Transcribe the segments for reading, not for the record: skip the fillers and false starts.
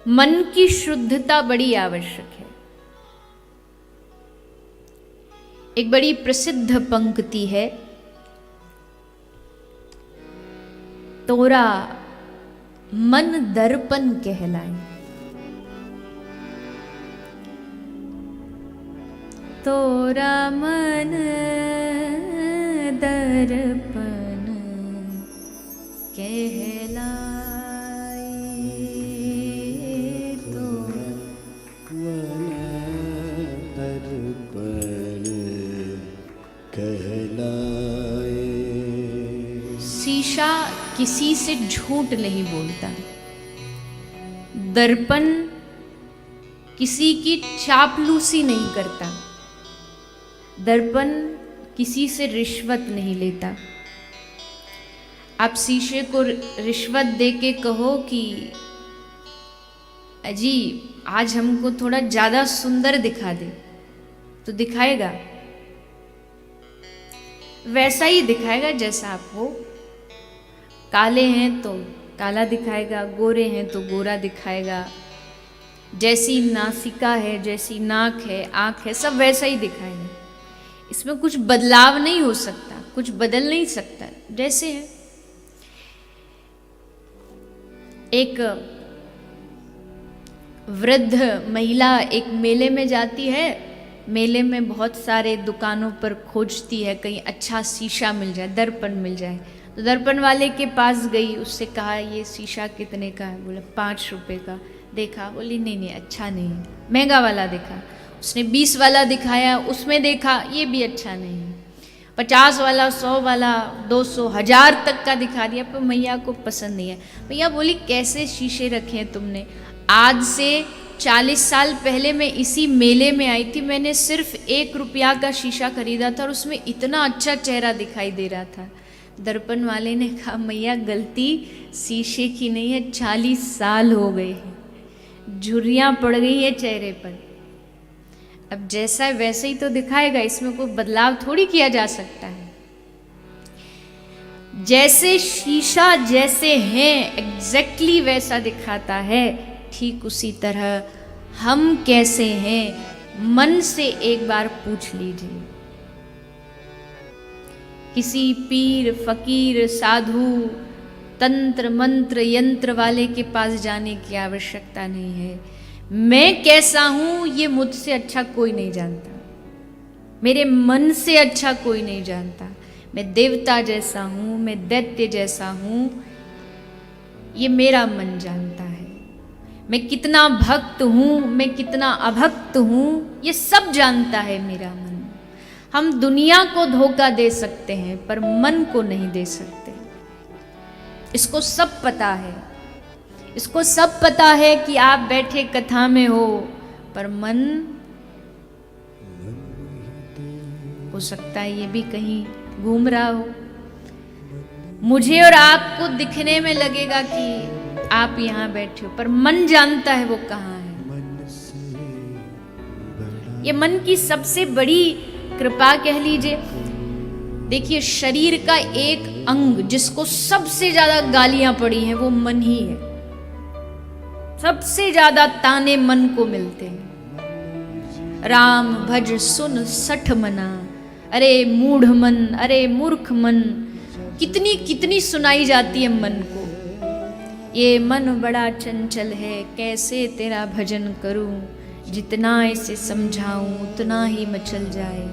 मन की शुद्धता बड़ी आवश्यक है। एक बड़ी प्रसिद्ध पंक्ति है, तोरा मन दर्पण कहलाए। तोरा मन दर्पण कहलाए। शीशा किसी से झूठ नहीं बोलता, दर्पण किसी की चापलूसी नहीं करता, दर्पण किसी से रिश्वत नहीं लेता। आप शीशे को रिश्वत दे के कहो कि अजी आज हमको थोड़ा ज्यादा सुंदर दिखा दे, तो दिखाएगा, वैसा ही दिखाएगा जैसा आप हो। काले हैं तो काला दिखाएगा, गोरे हैं तो गोरा दिखाएगा, जैसी नासिका है, जैसी नाक है, आंख है, सब वैसा ही दिखाएगा। इसमें कुछ बदलाव नहीं हो सकता, कुछ बदल नहीं सकता, जैसे है। एक वृद्ध महिला एक मेले में जाती है, मेले में बहुत सारे दुकानों पर खोजती है कहीं अच्छा शीशा मिल जाए, दर्पण मिल जाए। तो दर्पण वाले के पास गई, उससे कहा ये शीशा कितने का है? बोला 5 रुपए का। देखा, बोली नहीं नहीं अच्छा नहीं है, महंगा वाला देखा। उसने 20 वाला दिखाया, उसमें देखा ये भी अच्छा नहीं है। 50 वाला, 100 वाला, 200, 1000 तक का दिखा दिया, पर मैया को पसंद नहीं है। मैया बोली कैसे शीशे रखे हैं तुमने? आज से 40 साल पहले मैं इसी मेले में आई थी, मैंने सिर्फ 1 रुपया का शीशा खरीदा था और उसमें इतना अच्छा चेहरा दिखाई दे रहा था। दर्पण वाले ने कहा मैया गलती शीशे की नहीं है, 40 साल हो गए हैं, झुर्रियाँ पड़ गई है चेहरे पर। अब जैसा है वैसे ही तो दिखाएगा, इसमें कोई बदलाव थोड़ी किया जा सकता है। जैसे शीशा जैसे है एग्जैक्टली वैसा दिखाता है, ठीक उसी तरह हम कैसे हैं मन से एक बार पूछ लीजिए। किसी पीर, फकीर, साधु, तंत्र मंत्र यंत्र वाले के पास जाने की आवश्यकता नहीं है। मैं कैसा हूं ये मुझसे अच्छा कोई नहीं जानता, मेरे मन से अच्छा कोई नहीं जानता। मैं देवता जैसा हूं, मैं दैत्य जैसा हूं, ये मेरा मन जानता है। मैं कितना भक्त हूं, मैं कितना अभक्त हूं, ये सब जानता है मेरा मन। हम दुनिया को धोखा दे सकते हैं पर मन को नहीं दे सकते। इसको सब पता है, इसको सब पता है कि आप बैठे कथा में हो, पर मन हो सकता है ये भी कहीं घूम रहा हो। मुझे और आपको दिखने में लगेगा कि आप यहां बैठे हो, पर मन जानता है वो कहां है। ये मन की सबसे बड़ी कृपा कह लीजिए। देखिए शरीर का एक अंग जिसको सबसे ज्यादा गालियां पड़ी हैं वो मन ही है। सबसे ज्यादा ताने मन को मिलते हैं। राम भज सुन सठ मना, अरे मूढ़ मन, अरे मूर्ख मन, कितनी कितनी सुनाई जाती है मन को। ये मन बड़ा चंचल है, कैसे तेरा भजन करूं, जितना इसे समझाऊं उतना ही मचल जाए।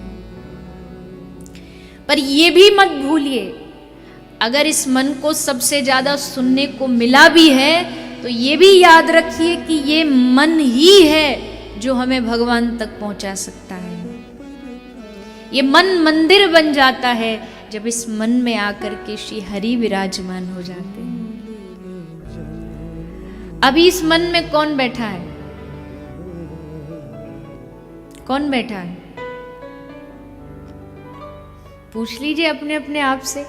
पर ये भी मत भूलिए, अगर इस मन को सबसे ज्यादा सुनने को मिला भी है तो ये भी याद रखिए कि ये मन ही है जो हमें भगवान तक पहुंचा सकता है। ये मन मंदिर बन जाता है जब इस मन में आकर के श्री हरि विराजमान हो जाते हैं। अभी इस मन में कौन बैठा है? कौन बैठा है? पूछ लीजिए अपने अपने आप से।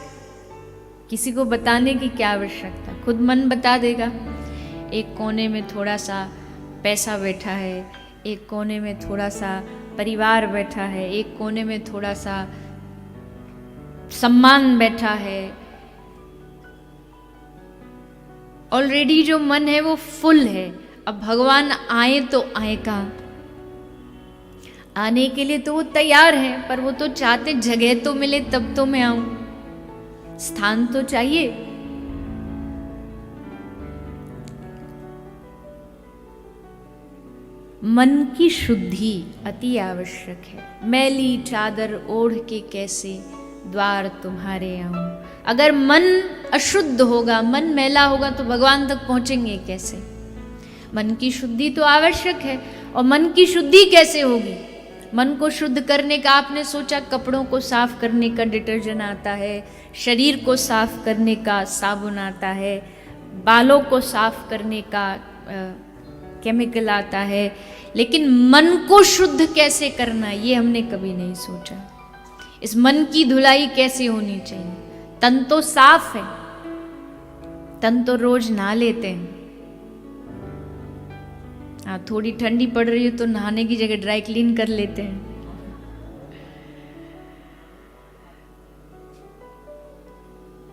किसी को बताने की क्या आवश्यकता, खुद मन बता देगा। एक कोने में थोड़ा सा पैसा बैठा है, एक कोने में थोड़ा सा परिवार बैठा है, एक कोने में थोड़ा सा सम्मान बैठा है। ऑलरेडी जो मन है वो फुल है। अब भगवान आए तो आए कहाँ? आने के लिए तो वो तैयार है, पर वो तो चाहते जगह तो मिले तब तो मैं आऊं, स्थान तो चाहिए। मन की शुद्धि अति आवश्यक है। मैली चादर ओढ़ के कैसे द्वार तुम्हारे आऊं। अगर मन अशुद्ध होगा, मन मैला होगा, तो भगवान तक पहुंचेंगे कैसे? मन की शुद्धि तो आवश्यक है। और मन की शुद्धि कैसे होगी? मन को शुद्ध करने का आपने सोचा, कपड़ों को साफ करने का डिटर्जेंट आता है, शरीर को साफ करने का साबुन आता है, बालों को साफ करने का केमिकल आता है, लेकिन मन को शुद्ध कैसे करना, ये हमने कभी नहीं सोचा। इस मन की धुलाई कैसे होनी चाहिए? तन तो साफ है, तन तो रोज नहा लेते हैं। हाँ, थोड़ी ठंडी पड़ रही है तो नहाने की जगह ड्राई क्लीन कर लेते हैं।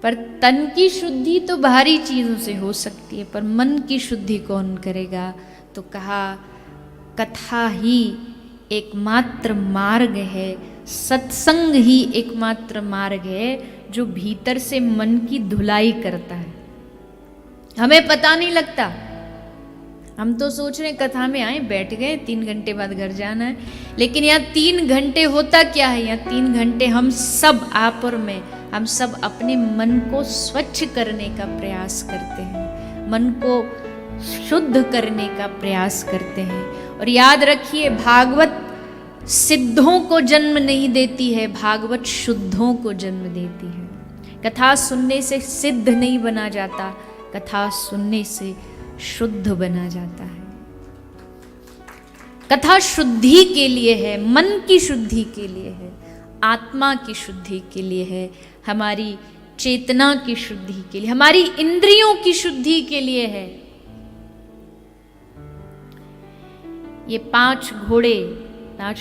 पर तन की शुद्धि तो बाहरी चीजों से हो सकती है, पर मन की शुद्धि कौन करेगा? तो कहा कथा ही एकमात्र मार्ग है, सत्संग ही एकमात्र मार्ग है जो भीतर से मन की धुलाई करता है। हमें पता नहीं लगता, हम तो सोच रहे हैं कथा में आए, बैठ गए, 3 घंटे बाद घर जाना है। लेकिन यहाँ 3 घंटे होता क्या है? यहाँ 3 घंटे हम सब, आप और मैं, हम सब अपने मन को स्वच्छ करने का प्रयास करते हैं, मन को शुद्ध करने का प्रयास करते हैं। और याद रखिए, भागवत सिद्धों को जन्म नहीं देती है, भागवत शुद्धों को जन्म देती है। कथा सुनने से सिद्ध नहीं बना जाता, कथा सुनने से शुद्ध बना जाता है। कथा शुद्धि के लिए है, मन की शुद्धि के लिए है, आत्मा की शुद्धि के लिए है, हमारी चेतना की शुद्धि के लिए, हमारी इंद्रियों की शुद्धि के लिए है। ये 5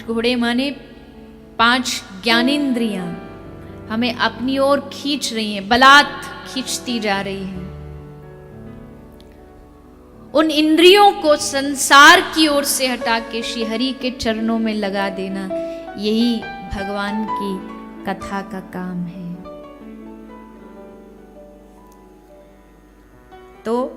घोड़े माने 5 ज्ञानेंद्रियां हमें अपनी ओर खींच रही हैं, बलात् खींचती जा रही हैं। उन इंद्रियों को संसार की ओर से हटा के श्री हरि के चरणों में लगा देना, यही भगवान की कथा का काम है। तो